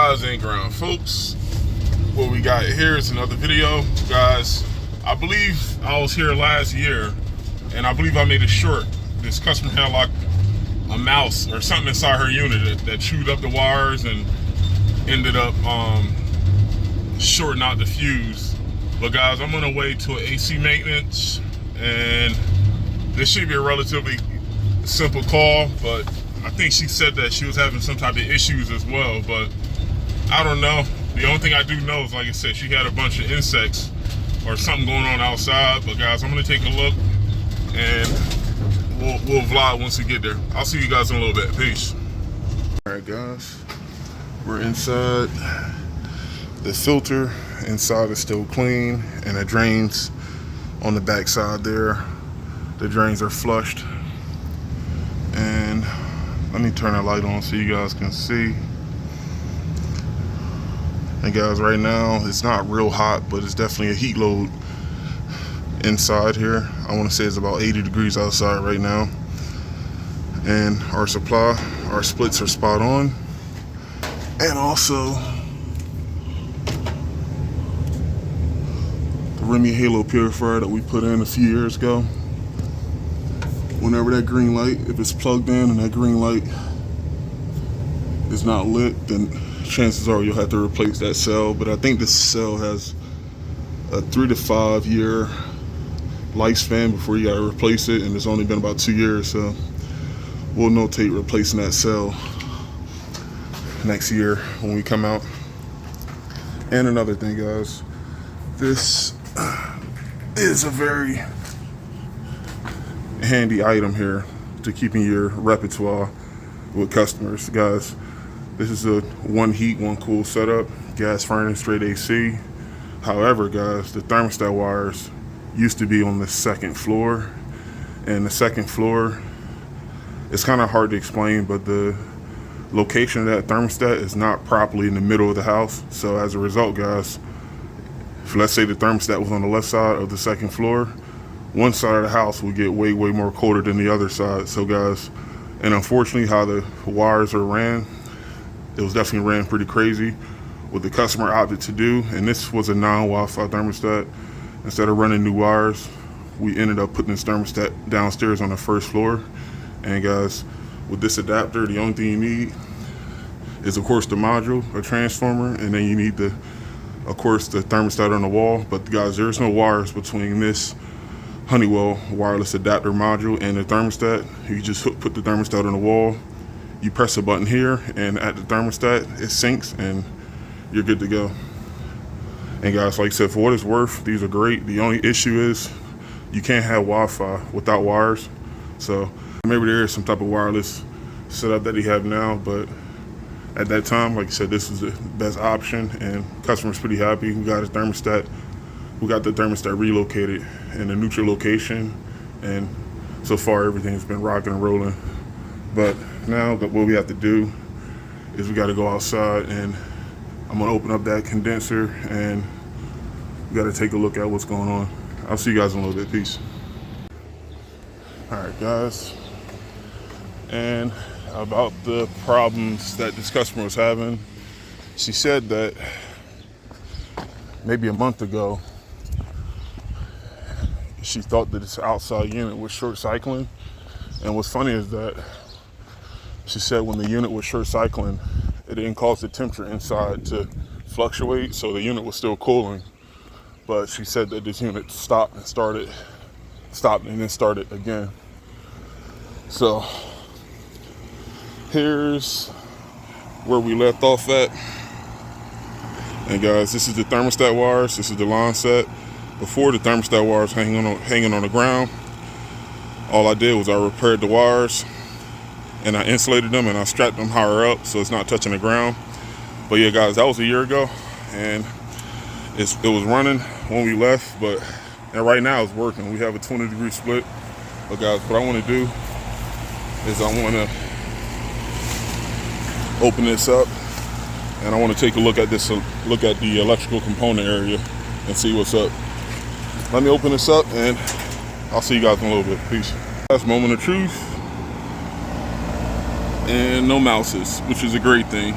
rise and ground, folks. What we got here is another video, guys. I believe I was here last year, and I believe I made it short. This customer had like a mouse or something inside her unit that chewed up the wires and ended up shorting out the fuse. But guys, I'm on the way to an AC maintenance, and this should be a relatively simple call, but I think she said that she was having some type of issues as well, but I don't know. The only thing I do know is, like I said, she had a bunch of insects or something going on outside. But guys, I'm gonna take a look and we'll vlog once we get there. I'll see you guys in a little bit. Peace. All right, guys, we're inside. The filter inside is still clean, and the drains on the back side there, the drains are flushed. And let me turn the light on so you guys can see. And guys, right now it's not real hot, but it's definitely a heat load inside here. I want to say it's about 80 degrees outside right now. And our splits are spot on. And also the Remy Halo purifier that we put in a few years ago. Whenever that green light, if it's plugged in and that green light is not lit, then chances are you'll have to replace that cell. But I think this cell has a 3 to 5 year lifespan before you gotta replace it, and it's only been about 2 years, so we'll notate replacing that cell next year when we come out. And another thing, guys, this is a very handy item here to keep in your repertoire with customers. Guys, this is a one heat, one cool setup, gas furnace, straight AC. However, guys, the thermostat wires used to be on the second floor, and the second floor, it's kind of hard to explain, but the location of that thermostat is not properly in the middle of the house. So as a result, guys, if let's say the thermostat was on the left side of the second floor, one side of the house would get way more colder than the other side. So guys, and unfortunately how the wires are ran, it was definitely ran pretty crazy. What the customer opted to do, and this was a non-Wi-Fi thermostat, instead of running new wires, we ended up putting this thermostat downstairs on the first floor. And guys, with this adapter, the only thing you need is, of course, the module, a transformer, and then you need of course, the thermostat on the wall. But guys, there's no wires between this Honeywell wireless adapter module and the thermostat. You just put the thermostat on the wall, you press a button here, and at the thermostat it syncs and you're good to go. And guys, like I said, for what it's worth, these are great. The only issue is you can't have Wi-Fi without wires. So maybe there is some type of wireless setup that they have now, but at that time, like I said, this was the best option, and customers pretty happy. We got the thermostat relocated in a neutral location, and so far everything's been rocking and rolling. But now what we have to do is we got to go outside, and I'm gonna open up that condenser, and we got to take a look at what's going on. I'll see you guys in a little bit. Peace. All right, guys, and about the problems that this customer was having, she said that maybe a month ago she thought that this outside unit was short cycling. And what's funny is that she said when the unit was short cycling, it didn't cause the temperature inside to fluctuate, so the unit was still cooling. But she said that this unit stopped and then started again. So here's where we left off at. And guys, this is the thermostat wires. This is the line set. Before, the thermostat wires hanging on the ground. All I did was I repaired the wires, and I insulated them, and I strapped them higher up so it's not touching the ground. But yeah, guys, that was a year ago, and it was running when we left, and right now it's working. We have a 20-degree split. But guys, what I want to do is I want to open this up, and I want to take a look at the electrical component area and see what's up. Let me open this up, and I'll see you guys in a little bit. Peace. Last moment of truth. And no mouses, which is a great thing.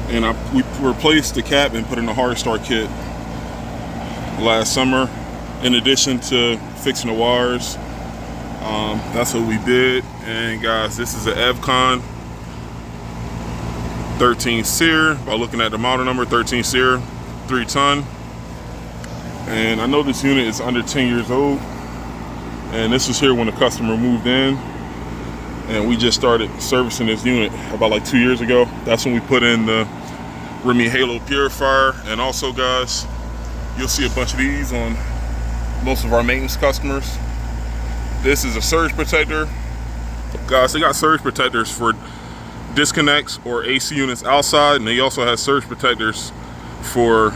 And we replaced the cap and put in a hard start kit last summer, in addition to fixing the wires. That's what we did. And guys, this is an Evcon 13 SEER. By looking at the model number, 13 SEER, 3-ton. And I know this unit is under 10 years old. And this was here when the customer moved in. And we just started servicing this unit about like 2 years ago. That's when we put in the Remy Halo purifier. And also, guys, you'll see a bunch of these on most of our maintenance customers. This is a surge protector. Guys, they got surge protectors for disconnects or AC units outside, and they also have surge protectors for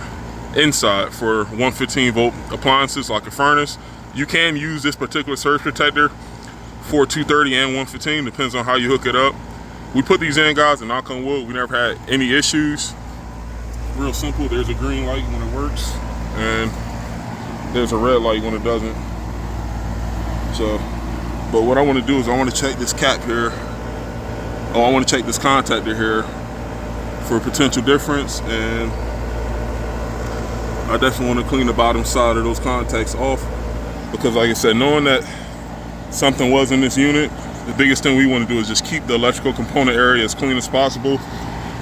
inside for 115 volt appliances like a furnace. You can use this particular surge protector for 230 and 115, depends on how you hook it up. We put these in, guys, and knock on wood, we never had any issues. Real simple. There's a green light when it works, and there's a red light when it doesn't. So, but what I want to do is I want to check this cap here. Oh, I want to check this contactor here for a potential difference, and I definitely want to clean the bottom side of those contacts off, because like I said, knowing that something was in this unit, the biggest thing we want to do is just keep the electrical component area as clean as possible.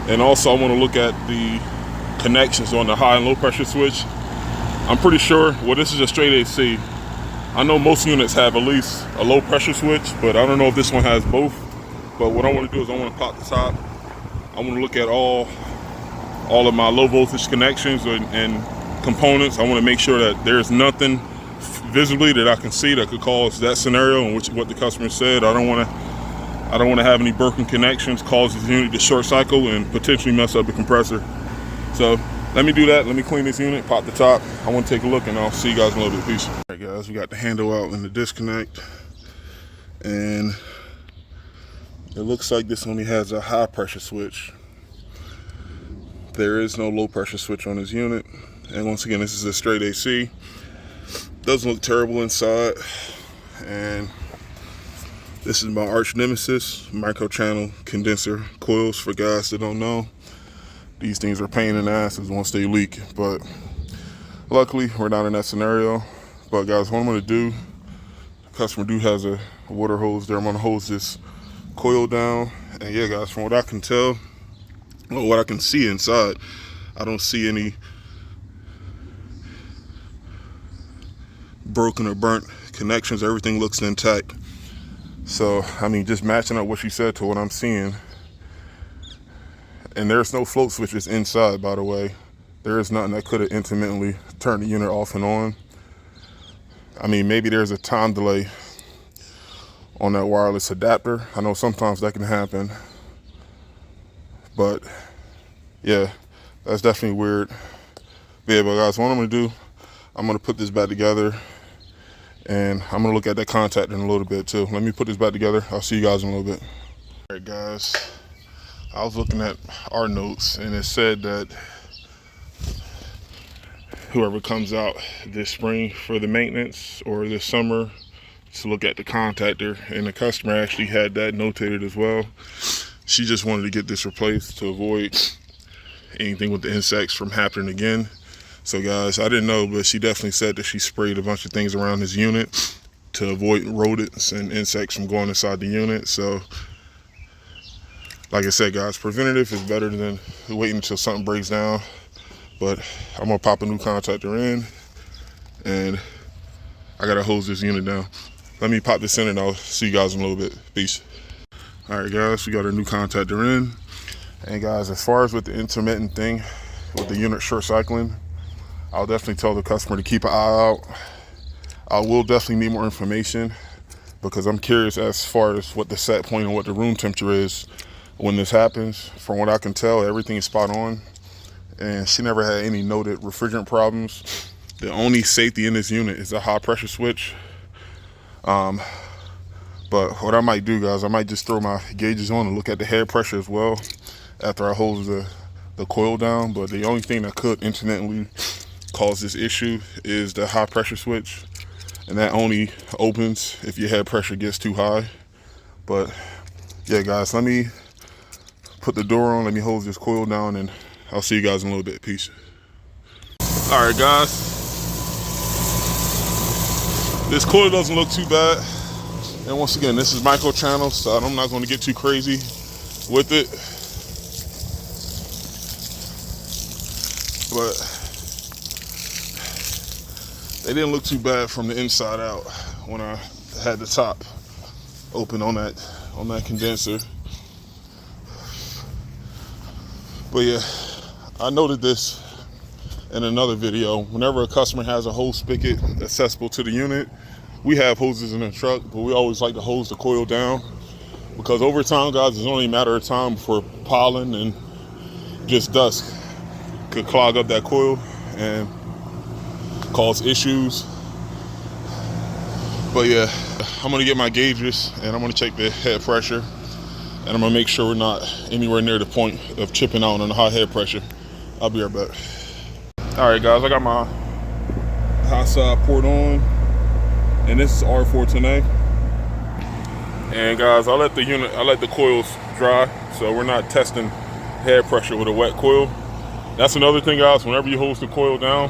And also I want to look at the connections on the high and low pressure switch. I'm pretty sure, well, this is a straight AC. I know most units have at least a low pressure switch, but I don't know if this one has both. But what I want to do is I want to pop the top. I want to look at all of my low voltage connections and components. I want to make sure that there's nothing visibly that I can see that could cause that scenario, in which what the customer said. I don't want to have any broken connections, cause the unit to short cycle and potentially mess up the compressor. So let me do that. Let me clean this unit, pop the top. I want to take a look, and I'll see you guys in a little bit. Peace. All right, guys, we got the handle out in the disconnect, and it looks like this only has a high pressure switch. There is no low pressure switch on this unit. And once again, this is a straight AC. Doesn't look terrible inside. And this is my arch nemesis, micro channel condenser coils. For guys that don't know, these things are pain in the asses once they leak. But luckily, we're not in that scenario. But guys, what I'm gonna do, the customer has a water hose there. I'm gonna hose this coil down. And yeah, guys, from what I can tell, well, what I can see inside, I don't see any broken or burnt connections. Everything looks intact. So, I mean, just matching up what she said to what I'm seeing. And there's no float switches inside, by the way. There is nothing that could have intermittently turned the unit off and on. I mean, maybe there's a time delay on that wireless adapter. I know sometimes that can happen. But yeah, that's definitely weird. Yeah, but guys, what I'm gonna do, I'm gonna put this back together, and I'm gonna look at that contactor in a little bit too. Let me put this back together. I'll see you guys in a little bit. All right, guys, I was looking at our notes, and it said that whoever comes out this spring for the maintenance or this summer to look at the contactor, and the customer actually had that notated as well. She just wanted to get this replaced to avoid anything with the insects from happening again. So guys, I didn't know, but she definitely said that she sprayed a bunch of things around this unit to avoid rodents and insects from going inside the unit. So like I said, guys, preventative is better than waiting until something breaks down. But I'm gonna pop a new contactor in, and I gotta hose this unit down. Let me pop this in, and I'll see you guys in a little bit. Peace. All right, guys, we got our new contactor in. And guys, as far as with the intermittent thing, with the unit short cycling, I'll definitely tell the customer to keep an eye out. I will definitely need more information, because I'm curious as far as what the set point and what the room temperature is when this happens. From what I can tell, everything is spot on, and she never had any noted refrigerant problems. The only safety in this unit is a high pressure switch. But what I might do, guys, I might just throw my gauges on and look at the head pressure as well after I hose the coil down. But the only thing that could intermittently cause this issue is the high pressure switch, and that only opens if your head pressure gets too high. But yeah, guys, let me put the door on, let me hose this coil down, and I'll see you guys in a little bit. Peace. All right, guys. This coil doesn't look too bad. And once again, this is micro channel, so I'm not going to get too crazy with it. But they didn't look too bad from the inside out when I had the top open on that condenser. But yeah, I noted this in another video. Whenever a customer has a hose spigot accessible to the unit, we have hoses in the truck, but we always like to hose the coil down, because over time, guys, it's only a matter of time before pollen and just dust could clog up that coil and cause issues. But yeah, I'm gonna get my gauges and I'm gonna check the head pressure, and I'm gonna make sure we're not anywhere near the point of chipping out on the high head pressure. I'll be right back. All right, guys, I got my high side port on, and this is R410A. And guys, I let the coils dry, so we're not testing head pressure with a wet coil. That's another thing, guys. Whenever you hose the coil down,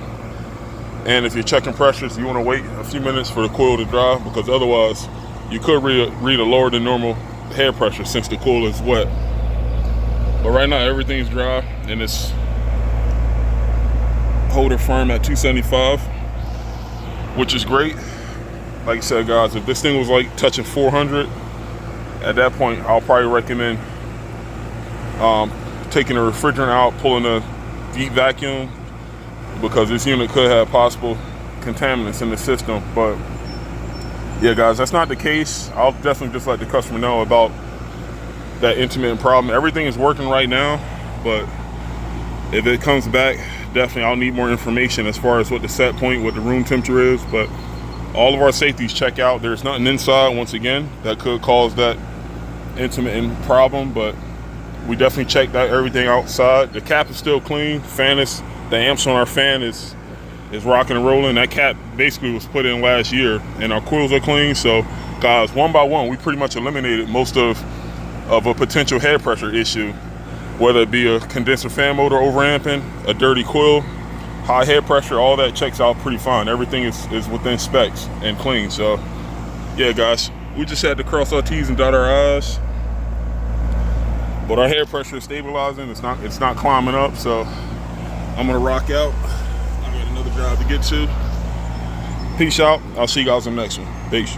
and if you're checking pressures, you want to wait a few minutes for the coil to dry, because otherwise you could read a lower than normal head pressure since the coil is wet. But right now everything's dry and it's holding firm at 275, which is great. Like I said, guys, if this thing was like touching 400, at that point I'll probably recommend taking the refrigerant out, pulling the deep vacuum, because this unit could have possible contaminants in the system. But yeah, guys, that's not the case. I'll definitely just let the customer know about that intermittent problem. Everything is working right now, but if it comes back, definitely I'll need more information as far as what the set point, what the room temperature is. But all of our safeties check out. There's nothing inside, once again, that could cause that intermittent problem, but we definitely checked out everything outside. The cap is still clean. The amps on our fan is rocking and rolling. That cap basically was put in last year, and our coils are clean. So guys, one by one, we pretty much eliminated most of a potential head pressure issue, whether it be a condenser fan motor overamping, a dirty coil, high head pressure. All that checks out pretty fine. Everything is within specs and clean. So yeah, guys, we just had to cross our T's and dot our I's, but our head pressure is stabilizing. It's not climbing up. So I'm gonna rock out. I got another job to get to. Peace out. I'll see you guys in the next one. Peace.